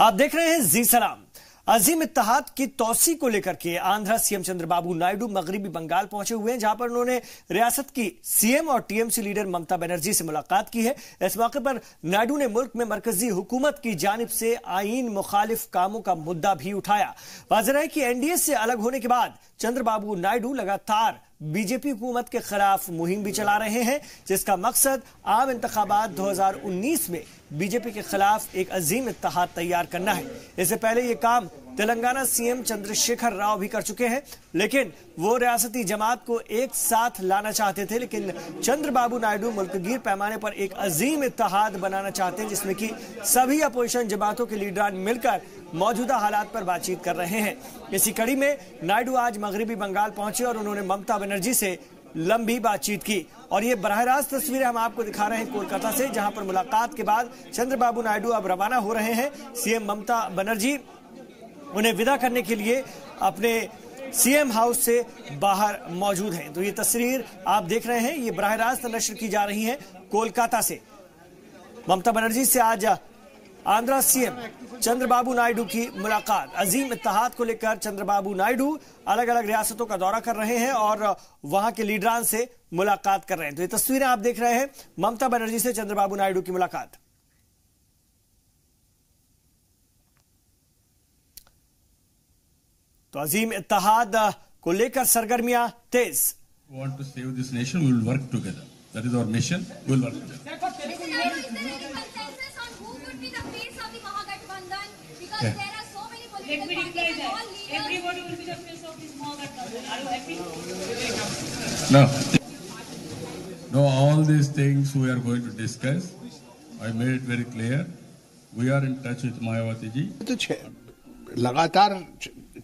आप देख रहे हैं जी सलाम। अजीम इत्तेहाद की तौसी को लेकर के आंध्रा सीएम चंद्रबाबू नायडू मगरिबी बंगाल पहुंचे हुए हैं, जहां पर उन्होंने रियासत की सीएम और टीएमसी लीडर ममता बनर्जी से मुलाकात की है। इस मौके पर नायडू ने मुल्क में मरकजी हुकूमत की जानिब से आईन मुखालिफ कामों का मुद्दा भी उठाया। वाज़ेह है कि एनडीए से अलग होने के बाद चंद्रबाबू नायडू लगातार बीजेपी हुकूमत के खिलाफ मुहिम भी चला रहे हैं, जिसका मकसद आम इंतखाबात 2019 में बीजेपी के खिलाफ एक अजीम इत्तेहाद तैयार करना है। इससे पहले ये काम तेलंगाना सीएम चंद्रशेखर राव भी कर चुके हैं, लेकिन वो रियासती जमात को एक साथ लाना चाहते थे। लेकिन चंद्रबाबू नायडू मुल्कगीर पैमाने पर एक अजीम इत्तेहाद बनाना चाहते हैं, जिसमें कि सभी अपोजिशन जमातों के लीडरान मिलकर मौजूदा हालात पर बातचीत कर रहे हैं। इसी कड़ी में नायडू आज मगरिबी बंगाल पहुंचे और उन्होंने ममता बनर्जी से लंबी बातचीत की। और ये बराह रास्त तस्वीरें हम आपको दिखा रहे हैं कोलकाता से, जहां पर मुलाकात के बाद चंद्रबाबू नायडू अब रवाना हो रहे हैं। सीएम ममता बनर्जी उन्हें विदा करने के लिए अपने सीएम हाउस से बाहर मौजूद हैं। तो ये तस्वीर आप देख रहे हैं, ये बराह रास्त नशर की जा रही है कोलकाता से। ममता बनर्जी से आज आंध्रा सीएम चंद्रबाबू नायडू की मुलाकात। अजीम इत्तेहाद को लेकर चंद्रबाबू नायडू अलग अलग रियासतों का दौरा कर रहे हैं और वहां के लीडरान से मुलाकात कर रहे हैं। तो ये तस्वीरें आप देख रहे हैं, ममता बनर्जी से चंद्रबाबू नायडू की मुलाकात। तो अजीम इत्तेहाद को लेकर सरगर्मियां तेज। Want to save this nation, we will work together. That is our mission. We will work together. There are so many political parties and all leaders. Everybody will be the face of this Mahagathbandhan. Are you happy? No. No, all these things we are going to discuss. I made it very clear. We are in touch with Mayawati ji. तो लगातार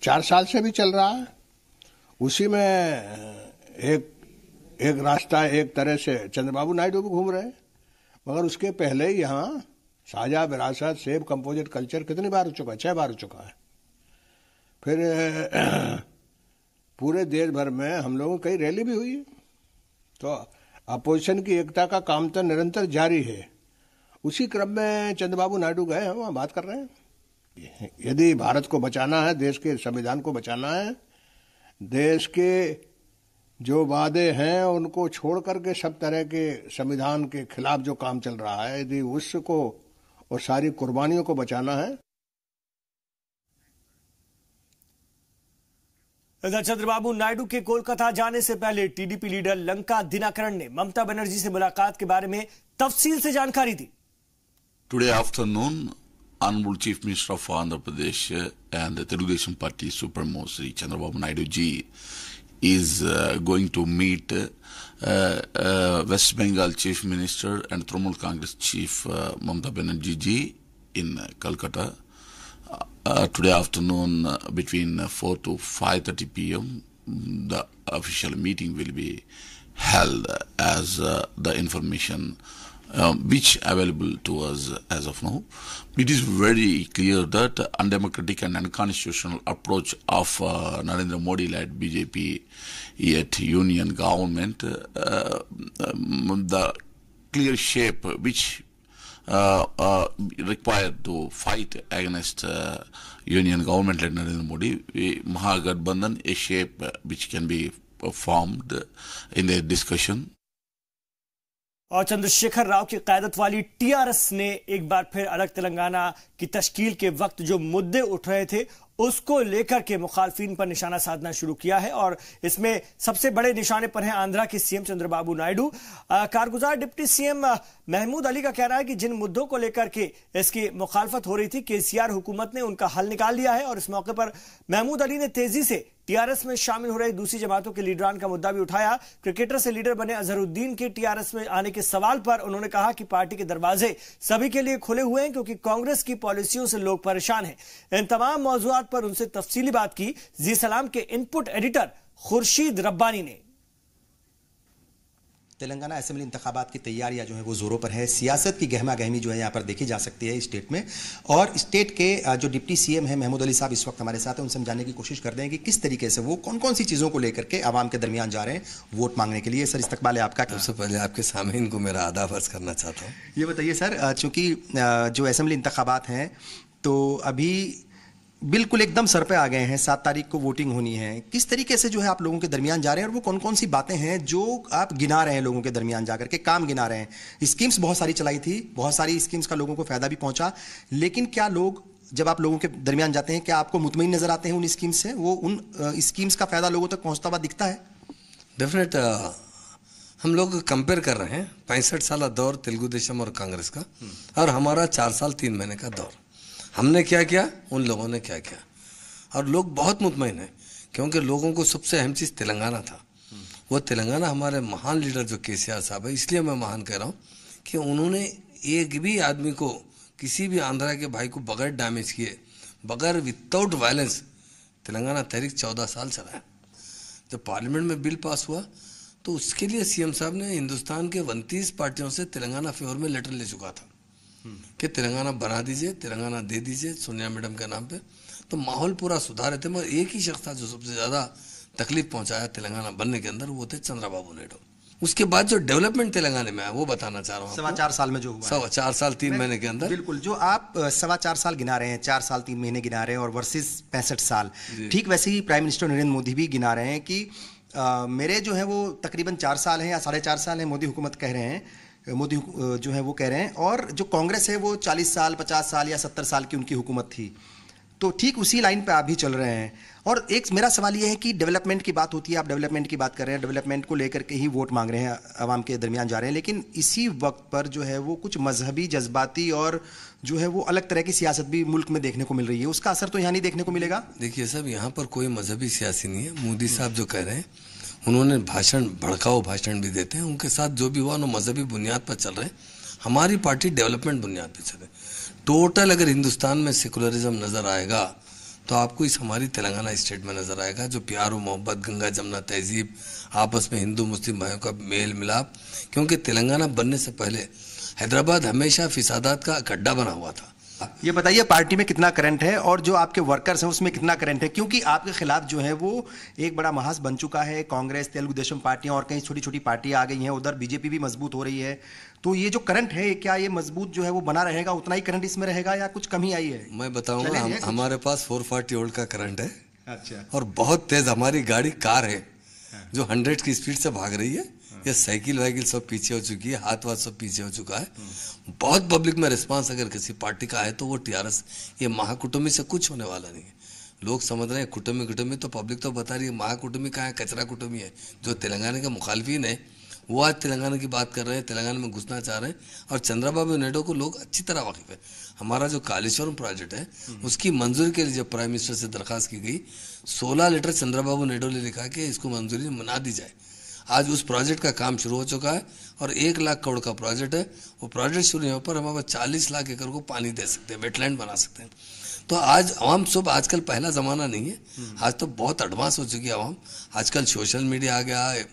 4 साल से भी चल रहा है। उसी में एक रास्ता एक तरह से चंद्रबाबू नायडू भी घूम रहे हैं, मगर उसके पहले ही यहाँ साझा विरासत सेव कंपोजिट कल्चर कितनी बार हो चुका है? 6 बार हो चुका है। फिर पूरे देश भर में हम लोगों की कई रैली भी हुई। तो अपोजिशन की एकता का काम तो निरंतर जारी है। उसी क्रम में चंद्रबाबू नायडू गए हैं, वहाँ बात कर रहे हैं। यदि भारत को बचाना है, देश के संविधान को बचाना है, देश के जो वादे हैं उनको छोड़ करके सब तरह के संविधान के खिलाफ जो काम चल रहा है, यदि उसको और सारी कुर्बानियों को बचाना है। इधर चंद्रबाबू नायडू के कोलकाता जाने से पहले टीडीपी लीडर लंका दिनाकरण ने ममता बनर्जी से मुलाकात के बारे में तफसील से जानकारी दी। Today afternoon, Honorable Chief Minister of Andhra Pradesh and the Telugu Party Supremo Sri Chandrababu Naidu ji is going to meet West Bengal Chief Minister and Trinamool Congress Chief Mamata Banerjee ji in Calcutta. Today afternoon between 4 to 5:30 p.m. the official meeting will be held as the information which available to us as of now. It is very clear that undemocratic and unconstitutional approach of Narendra Modi-led BJP yet union government, the clear shape which required to fight against union government-led Narendra Modi, Mahagathbandhan, a shape which can be formed in the discussion. और चंद्रशेखर राव की क़यादत वाली TRS ने एक बार फिर अलग तेलंगाना की तश्कील के वक्त जो मुद्दे उठ रहे थे उसको लेकर के मुखालफिन पर निशाना साधना शुरू किया है। और इसमें सबसे बड़े निशाने पर हैं आंध्रा के सीएम चंद्रबाबू नायडू। कारगुजार डिप्टी सीएम महमूद अली का कहना है कि जिन मुद्दों को लेकर के इसकी मुखालफत हो रही थी, केसीआर हुकूमत ने उनका हल निकाल लिया है। और इस मौके पर महमूद अली ने तेजी से टीआरएस में शामिल हो रहे दूसरी जमातों के लीडरान का मुद्दा भी उठाया। क्रिकेटर से लीडर बने अजहरुद्दीन के टीआरएस में आने के सवाल पर उन्होंने कहा कि पार्टी के दरवाजे सभी के लिए खुले हुए हैं, क्योंकि कांग्रेस की पॉलिसियों से लोग परेशान हैं। इन तमाम मौजूआत पर उनसे तफसीली बात की जी सलाम के इनपुट एडिटर खुर्शीद रब्बानी ने। तेलंगाना असेंबली इंतखाबात की तैयारियां जो है वो जोरों पर है। सियासत की गहमा गहमी जो है यहाँ पर देखी जा सकती है स्टेट में। और स्टेट के जो डिप्टी सीएम है महमूद अली साहब इस वक्त हमारे साथ हैं, उनसे हम जानने की कोशिश करते हैं कि किस तरीके से वो कौन कौन सी चीज़ों को लेकर के आवाम के दरमियान जा रहे हैं वोट मांगने के लिए। सर इस्तकबाल है आपका। सबसे पहले आपके सामीन को मेरा आदाब अर्ज़ करना चाहता हूँ। ये बताइए सर, चूँकि जो असेंबली इंतखाबात हैं तो अभी बिल्कुल एकदम सर पे आ गए हैं, 7 तारीख को वोटिंग होनी है। किस तरीके से जो है आप लोगों के दरमियान जा रहे हैं और वो कौन कौन सी बातें हैं जो आप गिना रहे हैं लोगों के दरमियान जाकर के, काम गिना रहे हैं? स्कीम्स बहुत सारी चलाई थी, बहुत सारी स्कीम्स का लोगों को फायदा भी पहुंचा, लेकिन क्या लोग जब आप लोगों के दरमियान जाते हैं क्या आपको मुतमईन नजर आते हैं उन स्कीम्स से? वो उन स्कीम्स का फायदा लोगों तक पहुंचता हुआ दिखता है? डेफिनेट हम लोग कंपेयर कर रहे हैं 65 साल दौर तेलुगु देशम और कांग्रेस का और हमारा 4 साल 3 महीने का दौर। हमने क्या किया, उन लोगों ने क्या किया, और लोग बहुत मुतमईन हैं क्योंकि लोगों को सबसे अहम चीज़ तेलंगाना था। वो तेलंगाना हमारे महान लीडर जो केसीआर साहब है, इसलिए मैं महान कह रहा हूँ कि उन्होंने एक भी आदमी को, किसी भी आंध्रा के भाई को बगैर डैमेज किए, बगैर विदाउट वायलेंस तेलंगाना तहरीक 14 साल चलाया। जब पार्लियामेंट में बिल पास हुआ तो उसके लिए सीएम साहब ने हिंदुस्तान के 29 पार्टियों से तेलंगाना फेवर में लेटर ले चुका था कि तेलंगाना बना दीजिए, तेलंगाना दे दीजिए सोनिया मैडम के नाम पे। तो माहौल पूरा सुधारे थे, मगर एक ही शख्स था जो सबसे ज़्यादा तकलीफ पहुंचाया तेलंगाना बनने के अंदर, वो थे चंद्रबाबू नायडू। उसके बाद जो डेवलपमेंट तेलंगाना में आया वो बताना चाह रहा हूँ। 4.25 साल में जो हुआ, 4 साल 3 महीने के अंदर, बिल्कुल जो आप 4.25 साल गिना रहे हैं, 4 साल 3 महीने गिना रहे हैं और वर्सेस 65 साल, ठीक वैसे ही प्राइम मिनिस्टर नरेंद्र मोदी भी गिना रहे हैं कि मेरे जो है वो तकरीबन 4 साल हैं या 4.5 साल हैं, मोदी हुकूमत कह रहे हैं, मोदी जो है वो कह रहे हैं, और जो कांग्रेस है वो 40 साल 50 साल या 70 साल की उनकी हुकूमत थी। तो ठीक उसी लाइन पे आप भी चल रहे हैं। और एक मेरा सवाल ये है कि डेवलपमेंट की बात होती है, आप डेवलपमेंट की बात कर रहे हैं, डेवलपमेंट को लेकर के ही वोट मांग रहे हैं, आवाम के दरमियान जा रहे हैं, लेकिन इसी वक्त पर जो है वो कुछ मजहबी जज्बाती और जो है वो अलग तरह की सियासत भी मुल्क में देखने को मिल रही है। उसका असर तो यहाँ नहीं देखने को मिलेगा? देखिए साहब, यहाँ पर कोई मजहबी सियासी नहीं है। मोदी साहब जो कह रहे हैं, उन्होंने भाषण, भड़काऊ भाषण भी देते हैं, उनके साथ जो भी हुआ वो मजहबी बुनियाद पर चल रहे हैं। हमारी पार्टी डेवलपमेंट बुनियाद पर चले। टोटल अगर हिंदुस्तान में सेकुलरिज्म नजर आएगा तो आपको इस हमारी तेलंगाना स्टेट में नजर आएगा, जो प्यार और मोहब्बत, गंगा जमुना तहजीब, आपस में हिंदू मुस्लिम भाइयों का मेल मिलाप। क्योंकि तेलंगाना बनने से पहले हैदराबाद हमेशा फिसादात का गड्ढा बना हुआ था। ये बताइए पार्टी में कितना करंट है और जो आपके वर्कर्स हैं उसमें कितना करंट है? क्योंकि आपके खिलाफ जो है वो एक बड़ा महाज बन चुका है, कांग्रेस, तेलुगु देशम पार्टियां और कई छोटी छोटी पार्टियां आ गई हैं, उधर बीजेपी भी मजबूत हो रही है। तो ये जो करंट है, क्या ये मजबूत जो है वो बना रहेगा, उतना ही करंट इसमें रहेगा या कुछ कमी आई है? मैं बताऊंगा, हमारे पास 440 वोल्ट का करंट है। अच्छा। और बहुत तेज हमारी गाड़ी, कार है जो 100 की स्पीड से भाग रही है। ये साइकिल वाइकिल सब पीछे हो चुकी है, हाथ वाथ सब पीछे हो चुका है। बहुत पब्लिक में रिस्पांस अगर किसी पार्टी का है तो वो टीआरएस, ये महाकुटुंबी से कुछ होने वाला नहीं है। लोग समझ रहे हैं कुटुंबी, तो पब्लिक तो बता रही है महाकुटुंबी कहाँ है, कचरा कुटुंबी है। जो तेलंगाना के मुखालफिन है वो आज तेलंगाना की बात कर रहे हैं, तेलंगाना में घुसना चाह रहे हैं। और चंद्रबाबू नायडू को लोग अच्छी तरह वाकिफ है। हमारा जो कालेश्वरम प्रोजेक्ट है उसकी मंजूरी के लिए जब प्राइम मिनिस्टर से दरखास्त की गई, 16 लेटर चंद्रबाबू नायडू ने लिखा कि इसको मंजूरी मना दी जाए। आज उस प्रोजेक्ट का काम शुरू हो चुका है और 1 लाख करोड़ का प्रोजेक्ट है। वो प्रोजेक्ट शुरू होने पर हम 40 लाख एकड़ को पानी दे सकते हैं, वेटलैंड बना सकते हैं। तो आज आवाम सब, आजकल पहला ज़माना नहीं है, आज तो बहुत एडवांस हो चुकी है आवाम। आजकल सोशल मीडिया आ गया है,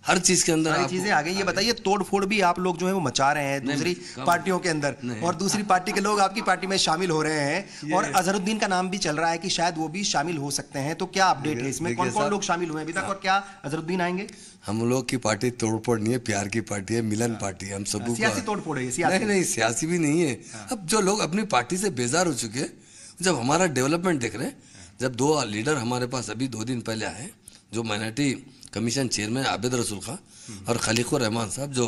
हर चीज के अंदर सारी चीजें आ गई। ये बताइए, तोड़ फोड़ भी आप लोग जो है वो मचा रहे हैं दूसरी पार्टियों के अंदर, और दूसरी पार्टी के लोग आपकी पार्टी में शामिल हो रहे हैं, और अजहरुद्दीन का नाम भी चल रहा है कि शायद वो भी शामिल हो सकते हैं। तो क्या अपडेट है इसमें, कौन कौन लोग शामिल हुए अभी तक और क्या अजहरुद्दीन आएंगे? हम लोग की पार्टी तोड़फोड़ नहीं है, प्यार की पार्टी है, मिलन पार्टी है। हम सब सियासी तोड़फोड़ है? नहीं, सियासी भी नहीं है। अब जो लोग अपनी पार्टी से बेजार हो चुके हैं, जब हमारा डेवलपमेंट देख रहे हैं, जब 2 लीडर हमारे पास अभी 2 दिन पहले आए, जो माइनॉरिटी कमीशन चेयरमैन आबिद रसूल खां और खलीकुर रहमान साहब, जो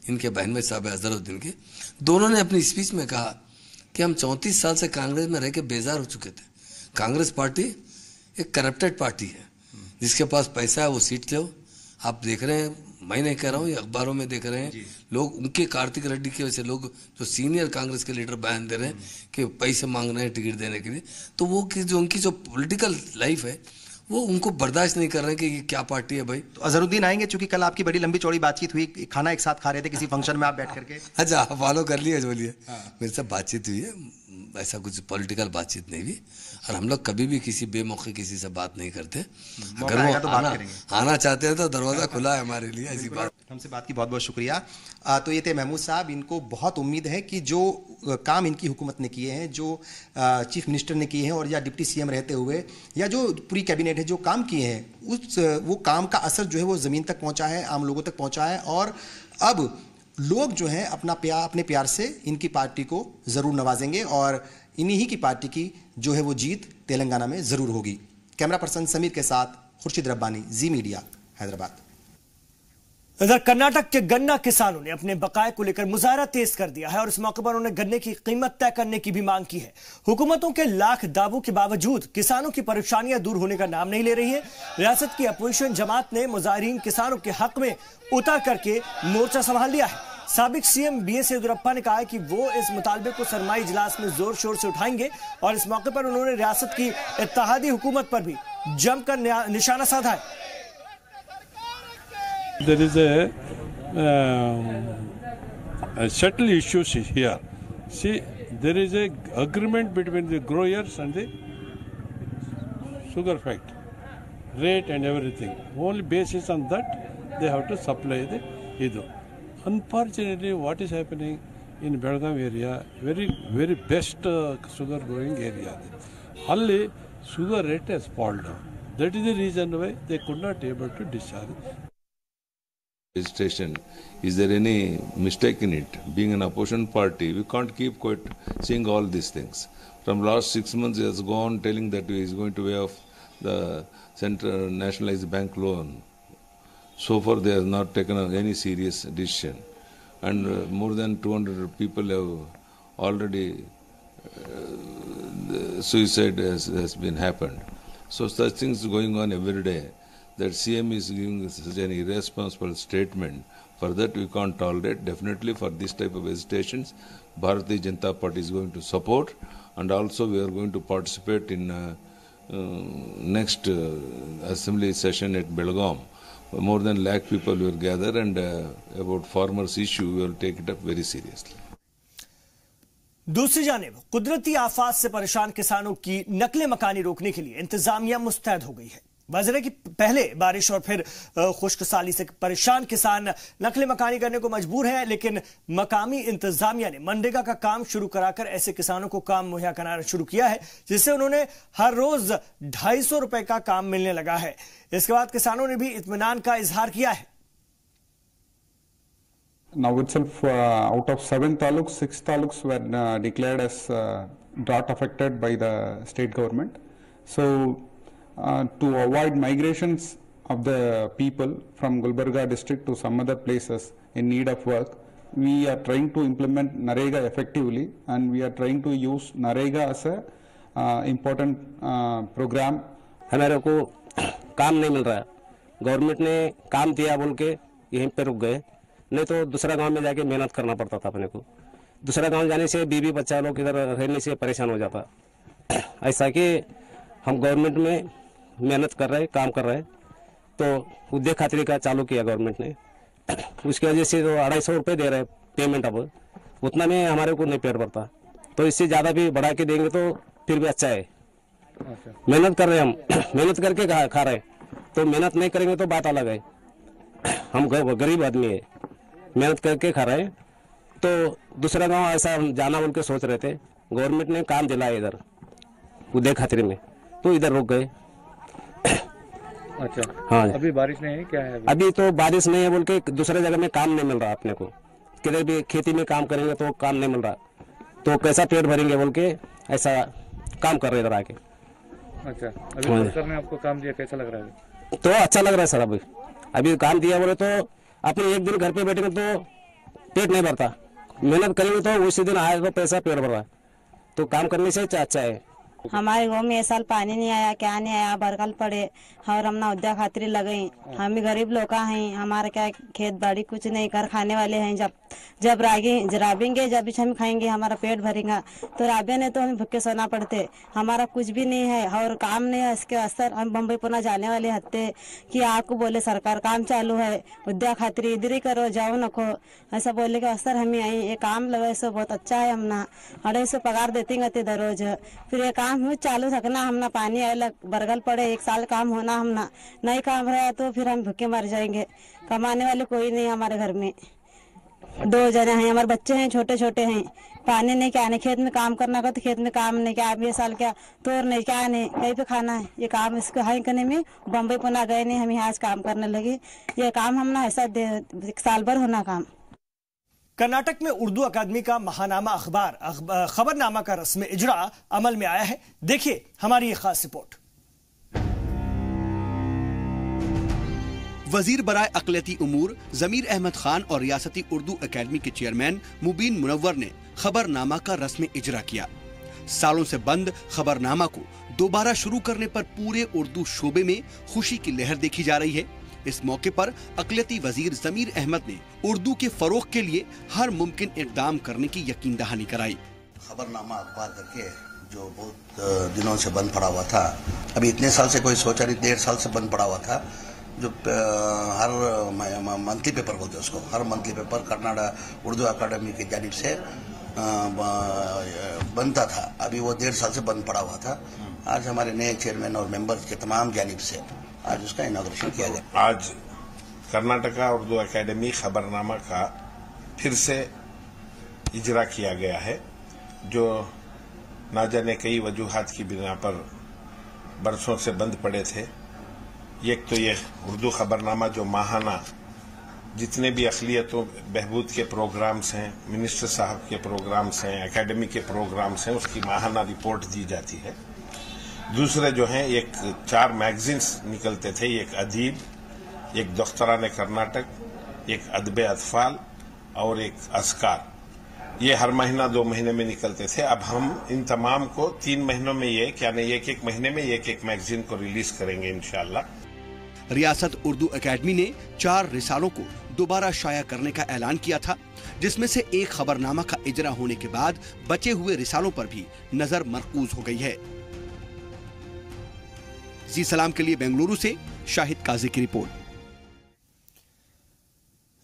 इनके बहन भाई साहब है अजहरुद्दीन के, दोनों ने अपनी स्पीच में कहा कि हम 34 साल से कांग्रेस में रह के बेजार हो चुके थे। कांग्रेस पार्टी एक करप्टेड पार्टी है, जिसके पास पैसा है वो सीट लो। आप देख रहे हैं, मैं नहीं कह रहा हूँ, ये अखबारों में देख रहे हैं लोग, उनके कार्तिक रेड्डी की वजह से लोग जो सीनियर कांग्रेस के लीडर बयान दे रहे हैं कि पैसे मांग रहे हैं टिकट देने के लिए। तो वो जो उनकी जो पॉलिटिकल लाइफ है वो उनको बर्दाश्त नहीं कर रहे हैं कि ये क्या पार्टी है भाई। तो अजहरुद्दीन आएंगे, चूंकि कल आपकी बड़ी लंबी चौड़ी बातचीत हुई, खाना एक साथ खा रहे थे किसी फंक्शन में आप बैठ करके। अच्छा, आप फॉलो कर लिए? बोलिए। मेरे से बातचीत हुई है, ऐसा कुछ पॉलिटिकल बातचीत नहीं हुई, और हम लोग कभी भी किसी बेमौके किसी से बात नहीं करते। अगर वो तो आना चाहते हैं तो दरवाजा खुला है हमारे लिए। ऐसी बात। हमसे बात की बहुत बहुत शुक्रिया। तो ये थे महमूद साहब। इनको बहुत उम्मीद है कि जो काम इनकी हुकूमत ने किए हैं, जो चीफ मिनिस्टर ने किए हैं, और या डिप्टी सीएम रहते हुए, या जो पूरी कैबिनेट है जो काम किए हैं, वो काम का असर जो है वो ज़मीन तक पहुंचा है, आम लोगों तक पहुंचा है। और अब लोग जो हैं अपने प्यार से इनकी पार्टी को ज़रूर नवाजेंगे, और इन्हीं ही की पार्टी की जो है वो जीत तेलंगाना में जरूर होगी। कैमरा पर्सन समीर के साथ खुर्शीद रब्बानी, जी मीडिया, हैदराबाद। इधर कर्नाटक के गन्ना किसानों ने अपने बकाये को लेकर मुजाहरा तेज कर दिया है और इस मौके पर उन्होंने गन्ने की कीमत तय करने की भी मांग की है। हुकूमतों के लाख दावों के बावजूद किसानों की परेशानियां दूर होने का नाम नहीं ले रही है। रियासत की अपोजिशन जमात ने मुजाहिरीन किसानों के हक में उतर करके मोर्चा संभाल लिया है। साबिक सीएम बीएस येदियुरप्पा ने कहा है कि वो इस मुतालबे को सरमाई इजलास में जोर शोर से उठाएंगे और इस मौके पर उन्होंने रियासत की इत्तेहादी हुकूमत पर भी जमकर निशाना साधा है। There is a subtle issues here. See, there is a agreement between the growers and the sugar factory, rate and everything. Only basis on that they have to supply the idu. Unfortunately, what is happening in Belgaum area, very best sugar growing area. Only sugar rate has fallen down. That is the reason why they could not able to discharge. Registration. Is there any mistake in it? Being an opposition party, we can't keep quite seeing all these things. From last 6 months, he has gone telling that he is going to waive off the central nationalized bank loan. So far, they have not taken any serious decision, and more than 200 people have already suicide has been happened. So such things going on every day. That CM is giving such an irresponsible statement. For that we can't tolerate. Definitely for this type of hesitations, Bharatiya Janata Party is going to support, and also we are going to participate in next assembly session at Belgaum. More than lakh people will gather, and about farmers' issue we will take it up very seriously. दूसरी जानिब कुदरती आफात से परेशान किसानों की नकले मकानी रोकने के लिए इंतजामिया मुस्तैद हो गई है। वजह कि पहले बारिश और फिर खुश्क साली से परेशान किसान नकले मकानी करने को मजबूर हैं, लेकिन मकामी इंतजामिया ने मनरेगा का काम शुरू कराकर ऐसे किसानों को काम मुहैया कराना शुरू किया है, जिससे उन्होंने हर रोज 250 रुपए का काम मिलने लगा है। इसके बाद किसानों ने भी इत्मीनान का इजहार किया है। Now itself, out of 7 taluks, 6 taluks were declared as drought affected by the state government. So, to avoid migrations of the people from Gulbarga district to some other places in need of work, we are trying to implement NREGA effectively, and we are trying to use NREGA as a important program. हमारे को काम नहीं मिल रहा है, government ने काम दिया बोल के यहीं पे रुक गए, नहीं तो दूसरा गांव में जाके मेहनत करना पड़ता था अपने को। दूसरा गांव जाने से बीवी बच्चा लोग इधर रहने से परेशान हो जाता। ऐसा कि हम गवर्नमेंट में मेहनत कर रहे, काम कर रहे, तो उद्योग खातरी का चालू किया गवर्नमेंट ने। उसकी वजह से तो 250 रुपये दे रहे पेमेंट, अब उतना में हमारे को नहीं पेड़ पड़ता, तो इससे ज़्यादा भी बढ़ा के देंगे तो फिर भी अच्छा है। मेहनत कर रहे हम, मेहनत करके खा रहे, तो मेहनत नहीं करेंगे तो बात अलग है। हम गरीब आदमी है, मेहनत करके खा रहे हैं, तो दूसरा गांव ऐसा जाना बोल के सोच रहे थे, गवर्नमेंट ने काम दिलाया इधर उदय खातरी में, तो इधर रुक गए। अच्छा, हाँ, अभी बारिश नहीं है क्या है? अभी तो बारिश नहीं है बोल के दूसरे जगह में काम नहीं मिल रहा अपने को, किधर भी खेती में काम करेंगे तो काम नहीं मिल रहा, तो कैसा पेट भरेंगे बोल के ऐसा काम कर रहे इधर आके। अच्छा, अभी सरकार ने आपको काम दिया, कैसा लग रहा है? तो अच्छा लग रहा है सर। अभी काम दिया बोले तो अपने एक दिन घर पे बैठेंगे तो पेट नहीं भरता, मेहनत करेंगे तो उसी दिन आए तो पैसा पेट भर रहा है, तो काम करने से अच्छा है। हमारे गांव में इस साल पानी नहीं आया, क्या नहीं आया, बरगल पड़े और हम ना उद्योग खातरी लगे। हम भी गरीब लोग हैं, हमारे क्या खेत बाड़ी कुछ नहीं, कर खाने वाले हैं। जब राबेंगे जब हम खाएंगे, हमारा पेट भरेगा, तो राबे ने तो हमें भूखे सोना पड़ते। हमारा कुछ भी नहीं है और काम नहीं है, इसके असर हम बम्बई पुणे जाने वाले हत्ते कि आपको बोले सरकार काम चालू है, उद्योग खातरी इधर ही करो, जाओ नको, ऐसा बोले के असर हमें आई। ये काम लगे सो बहुत अच्छा है, हम ना 250 पगार देते रोज, फिर ये काम चालू रखना, हम ना पानी आए बरगल पड़े, 1 साल काम होना, हम ना नहीं काम रहा तो फिर हम भूखे मर जाएंगे। कमाने वाले कोई नहीं हमारे घर में, 2 जने हैं, हमारे बच्चे हैं छोटे छोटे हैं, पानी नहीं क्या नहीं, खेत में काम करना का तो खेत में काम नहीं क्या, ये साल क्या तोड़ नहीं क्या नहीं, कहीं पे खाना है। ये काम इसको हाई करने में बम्बई पुणे गए नहीं, हम यहाँ आज काम करने लगे। ये काम हम ना ऐसा 1 साल भर होना काम। कर्नाटक में उर्दू अकादमी का महानामा अखबार खबरनामा का रस्म इजरा अमल में आया है। देखिए हमारी ये खास रिपोर्ट। वजीर बराए अक़लियती उमूर ज़मीर अहमद खान और रियासती उर्दू अकेडमी के चेयरमैन मुबीन मुनव्वर ने खबरनामा का रस्म इजरा किया। सालों से बंद खबरनामा को दोबारा शुरू करने पर पूरे उर्दू शोबे में खुशी की लहर देखी जा रही है। इस मौके पर अक़लियती वजीर ज़मीर अहमद ने उर्दू के फरोग के लिए हर मुमकिन इक़दाम करने की यकीन दहानी कराई। खबरनामा अखबार करके जो बहुत दिनों से बंद पड़ा हुआ था, अभी इतने साल से कोई सोचा नहीं, 1.5 साल से बंद पड़ा हुआ था, जो हर मंथली पेपर बोलते हैं उसको, हर मंथली पेपर कर्नाटक उर्दू अकादमी की जानिब से बनता था। अभी वो 1.5 साल से बंद पड़ा हुआ था। आज हमारे नए चेयरमैन और मेंबर्स के तमाम जानिब से आज उसका इनॉग्रेशन किया गया। आज कर्नाटका उर्दू अकेडमी खबरनामा का फिर से इजरा किया गया है, जो ना जाने कई वजूहात की बिना पर बरसों से बंद पड़े थे। एक तो ये उर्दू खबरनामा जो माहाना जितने भी अक़लियतों बहबूद के प्रोग्राम्स हैं, मिनिस्टर साहब के प्रोग्राम्स हैं, एकेडमी के प्रोग्राम्स हैं, उसकी माहाना रिपोर्ट दी जाती है। दूसरे जो हैं, एक 4 मैगजीन्स निकलते थे, एक अदीब, एक दख्तरान कर्नाटक, एक अदब अतफाल और एक अस्कार। ये हर महीना 2 महीने में निकलते थे। अब हम इन तमाम को 3 महीनों में यानी एक महीने में एक मैगजीन को रिलीज करेंगे इंशाअल्लाह। रियासत उर्दू अकेडमी ने 4 रिसालों को दोबारा शाया करने का ऐलान किया था, जिसमें से एक खबरनामा का इजरा होने के बाद बचे हुए रिसालों पर भी नजर मरकूज हो गई है। जी सलाम के लिए बेंगलुरु से शाहिद काजी की रिपोर्ट।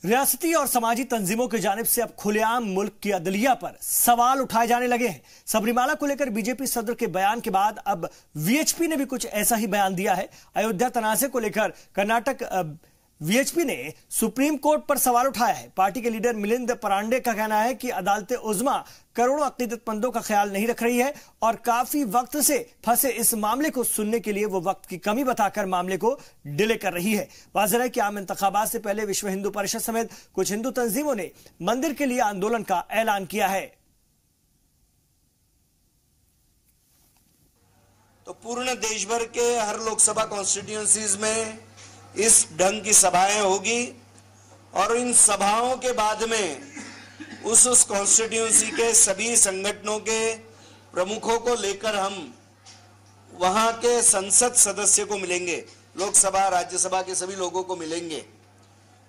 रियासती और समाजी तंजीमों की जानिब से अब खुलेआम मुल्क की अदलिया पर सवाल उठाए जाने लगे हैं। सबरीमाला को लेकर बीजेपी सदर के बयान के बाद अब वीएचपी ने भी कुछ ऐसा ही बयान दिया है। अयोध्या तनाज़े को लेकर कर्नाटक वीएचपी ने सुप्रीम कोर्ट पर सवाल उठाया है। पार्टी के लीडर मिलिंद परांडे का कहना है कि अदालत उज़्मा करोड़ों अक़ीदतमंदों का ख्याल नहीं रख रही है और काफी वक्त से फंसे इस मामले को सुनने के लिए वो वक्त की कमी बताकर मामले को डिले कर रही है। वाज़ेह है कि आम इंतखाबात से पहले विश्व हिंदू परिषद समेत कुछ हिंदू तंजीमों ने मंदिर के लिए आंदोलन का ऐलान किया है। तो पूर्ण देश भर के हर लोकसभा कॉन्स्टिट्यूएंसीज में इस ढंग की सभाएं होगी और इन सभाओं के बाद में उस कॉन्स्टिट्यूएंसी के सभी संगठनों के प्रमुखों को लेकर हम वहां के संसद सदस्य को मिलेंगे, लोकसभा राज्यसभा के सभी लोगों को मिलेंगे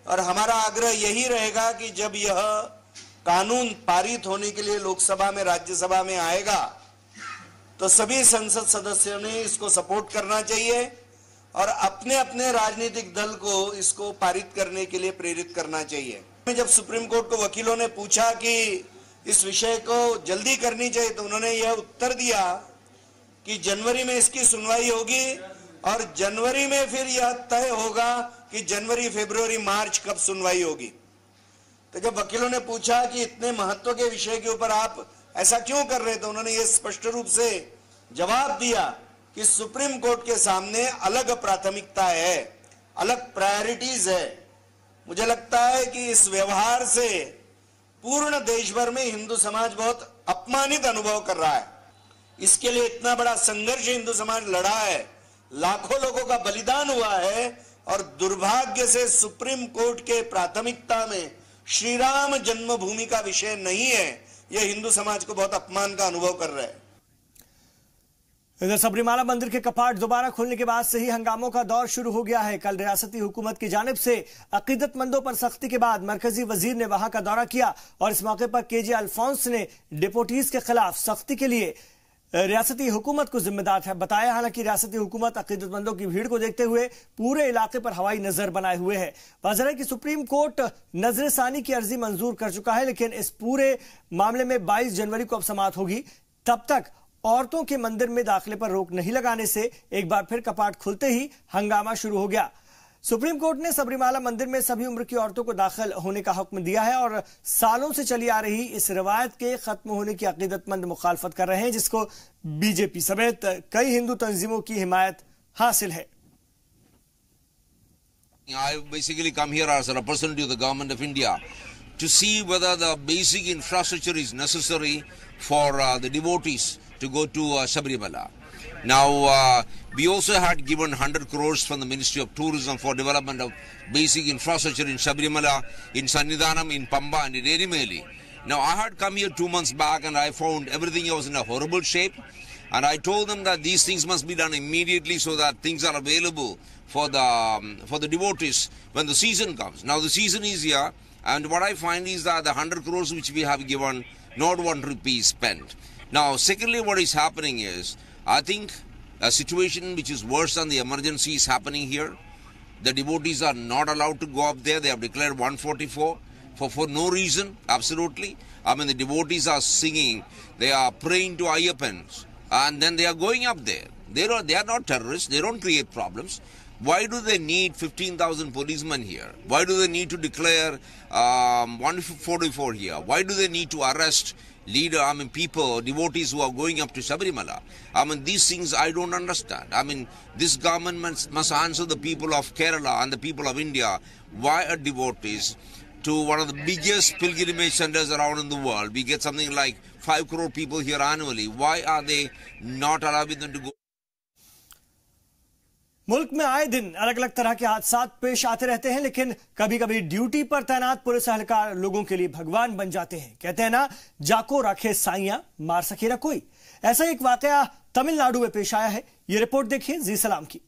और हमारा आग्रह यही रहेगा कि जब यह कानून पारित होने के लिए लोकसभा में राज्यसभा में आएगा तो सभी संसद सदस्यों ने इसको सपोर्ट करना चाहिए और अपने अपने राजनीतिक दल को इसको पारित करने के लिए प्रेरित करना चाहिए। जब सुप्रीम कोर्ट को वकीलों ने पूछा कि इस विषय को जल्दी करनी चाहिए तो उन्होंने यह उत्तर दिया कि जनवरी में इसकी सुनवाई होगी और जनवरी में फिर यह तय होगा कि जनवरी, फरवरी, मार्च कब सुनवाई होगी। तो जब वकीलों ने पूछा कि इतने महत्व के विषय के ऊपर आप ऐसा क्यों कर रहे थे, उन्होंने ये स्पष्ट रूप से जवाब दिया कि सुप्रीम कोर्ट के सामने अलग प्राथमिकता है, अलग प्रायोरिटीज है। मुझे लगता है कि इस व्यवहार से पूर्ण देश भर में हिंदू समाज बहुत अपमानित अनुभव कर रहा है। इसके लिए इतना बड़ा संघर्ष हिंदू समाज लड़ा है, लाखों लोगों का बलिदान हुआ है और दुर्भाग्य से सुप्रीम कोर्ट के प्राथमिकता में श्री राम जन्मभूमि का विषय नहीं है। यह हिंदू समाज को बहुत अपमान का अनुभव कर रहा है। इधर सबरीमाला मंदिर के कपाट दोबारा खुलने के बाद से ही हंगामों का दौर शुरू हो गया है। कल रियासती हुकूमत की जानिब से अकीदतमंदों पर सख्ती के बाद मरकजी वजीर ने वहां का दौरा किया और इस मौके पर केजे अल्फोंस ने डिपोटीज के खिलाफ सख्ती के लिए रियासती हुकूमत को जिम्मेदार बताया। हालांकि रियासती हुकूमत अकीदतमंदों की भीड़ को देखते हुए पूरे इलाके पर हवाई नजर बनाए हुए है। वाज़ेह है कि सुप्रीम कोर्ट नजरसानी की अर्जी मंजूर कर चुका है, लेकिन इस पूरे मामले में 22 जनवरी को अब समाअत होगी। तब तक औरतों के मंदिर में दाखिले पर रोक नहीं लगाने से एक बार फिर कपाट खुलते ही हंगामा शुरू हो गया। सुप्रीम कोर्ट ने सबरीमाला मंदिर में सभी उम्र की औरतों को दाखिल होने का हुक्म दिया है और सालों से चली आ रही इस रिवायत के खत्म होने की अकीदतमंद मुखालफत कर रहे हैं, जिसको बीजेपी समेत कई हिंदू तंजीमों की हिमायत हासिल है। I basically come here as a representative of the government of India to see whether the basic infrastructure is necessary for the devotees to go to Sabarimala. Now, we also had given 100 crores from the Ministry of Tourism for development of basic infrastructure in Sabarimala, in Sannidhanam, in Pamba and in Erimeli. Now, I had come here 2 months back and I found everything was in a horrible shape. And I told them that these things must be done immediately so that things are available for the devotees when the season comes. Now, the season is here, and what I find is that the 100 crores which we have given, not 1 rupee is spent. Now, secondly, what is happening is, I think a situation which is worse than the emergency is happening here. The devotees are not allowed to go up there. They have declared 144 for no reason, absolutely. I mean, the devotees are singing, they are praying to Ayyapans, and then they are going up there. They are not terrorists. They don't create problems. Why do they need 15,000 policemen here? Why do they need to declare 144 here? Why do they need to arrest people, devotees who are going up to Sabarimala? I mean, these things I don't understand. I mean, this government must answer the people of Kerala and the people of India. Why are devotees to one of the biggest pilgrimage centers around in the world? We get something like 5 crore people here annually. Why are they not allowing them to go? मुल्क में आए दिन अलग अलग तरह के हादसा पेश आते रहते हैं, लेकिन कभी कभी ड्यूटी पर तैनात पुलिस एहलकार लोगों के लिए भगवान बन जाते हैं। कहते हैं ना, जाको रखे साइयां मार सके ना कोई। ऐसा एक वाकया तमिलनाडु में पेश आया है। ये रिपोर्ट देखिए जी सलाम की।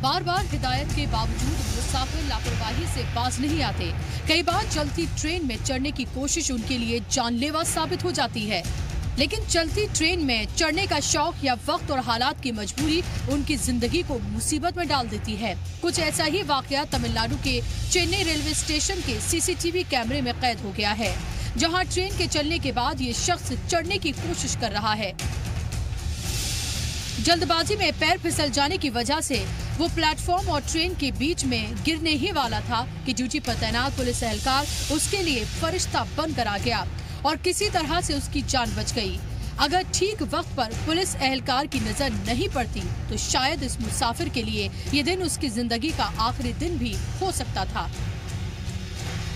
बार बार हिदायत के बावजूद मुसाफिर लापरवाही से बाज नहीं आते। कई बार चलती ट्रेन में चढ़ने की कोशिश उनके लिए जानलेवा साबित हो जाती है, लेकिन चलती ट्रेन में चढ़ने का शौक या वक्त और हालात की मजबूरी उनकी जिंदगी को मुसीबत में डाल देती है। कुछ ऐसा ही वाकया तमिलनाडु के चेन्नई रेलवे स्टेशन के सीसीटीवी कैमरे में कैद हो गया है, जहां ट्रेन के चलने के बाद ये शख्स चढ़ने की कोशिश कर रहा है। जल्दबाजी में पैर फिसल जाने की वजह से वो प्लेटफॉर्म और ट्रेन के बीच में गिरने ही वाला था कि ड्यूटी पर तैनात पुलिस एहलकार उसके लिए फरिश्ता बनकर आ गया और किसी तरह से उसकी जान बच गई। अगर ठीक वक्त पर पुलिस एहलकार की नजर नहीं पड़ती तो शायद इस मुसाफिर के लिए ये दिन उसकी जिंदगी का आखिरी दिन भी हो सकता था।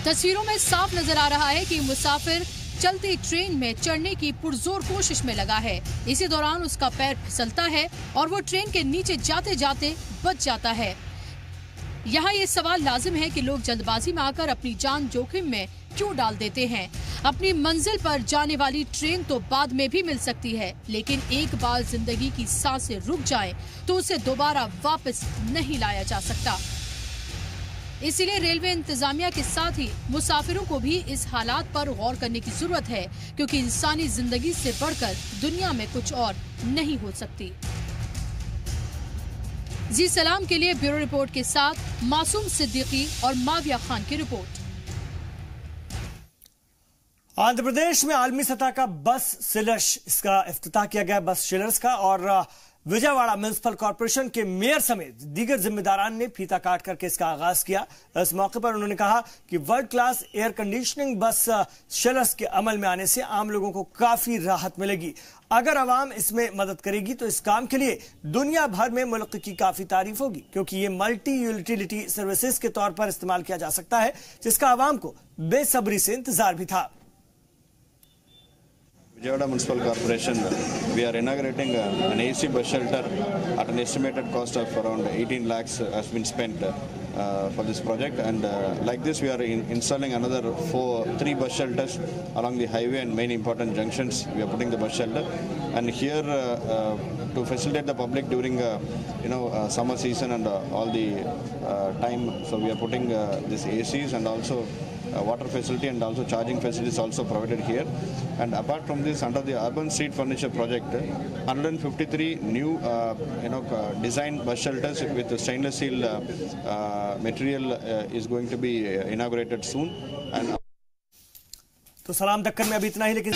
तस्वीरों में साफ नजर आ रहा है कि मुसाफिर चलती ट्रेन में चढ़ने की पुरजोर कोशिश में लगा है। इसी दौरान उसका पैर फिसलता है और वो ट्रेन के नीचे जाते जाते बच जाता है। यहाँ ये सवाल लाजिम है कि लोग जल्दबाजी में आकर अपनी जान जोखिम में क्यों डाल देते हैं। अपनी मंजिल पर जाने वाली ट्रेन तो बाद में भी मिल सकती है, लेकिन एक बार जिंदगी की सांसें रुक जाएं तो उसे दोबारा वापस नहीं लाया जा सकता। इसीलिए रेलवे इंतजामिया के साथ ही मुसाफिरों को भी इस हालात पर गौर करने की जरूरत है, क्योंकि इंसानी जिंदगी से बढ़कर दुनिया में कुछ और नहीं हो सकती। जी सलाम के लिए ब्यूरो रिपोर्ट के साथ मासूम सिद्दीकी और माविया खान की रिपोर्ट। आंध्र प्रदेश में आलमी सतह का बस शिलर्स, इसका इफ्तिताह किया गया बस शिलर्स का, और विजयवाड़ा म्युनिसिपल कॉर्पोरेशन के मेयर समेत दीगर जिम्मेदारान ने फीता काट करके इसका आगाज किया। इस मौके पर उन्होंने कहा कि वर्ल्ड क्लास एयर कंडीशनिंग बस शिलर्स के अमल में आने से आम लोगों को काफी राहत मिलेगी। अगर आवाम इसमें मदद करेगी तो इस काम के लिए दुनिया भर में मुल्क की काफी तारीफ होगी, क्योंकि ये मल्टी यूटिलिटी सर्विसेज के तौर पर इस्तेमाल किया जा सकता है, जिसका आवाम को बेसब्री से इंतजार भी था। Vijayawada Municipal Corporation, we are inaugurating an AC bus shelter at an estimated cost of around 18 lakhs has been spent for this project, and like this we are installing another 3 bus shelters along the highway and main important junctions. We are putting the bus shelter, and here to facilitate the public during summer season and all the time, so we are putting this ACs and also water facility and also charging facilities also provided here. And apart from this, under the urban street furniture project, 153 new designed bus shelters with stainless steel material is going to be inaugurated soon. And तो सलाम दक्कन में अभी इतना ही, लेकिन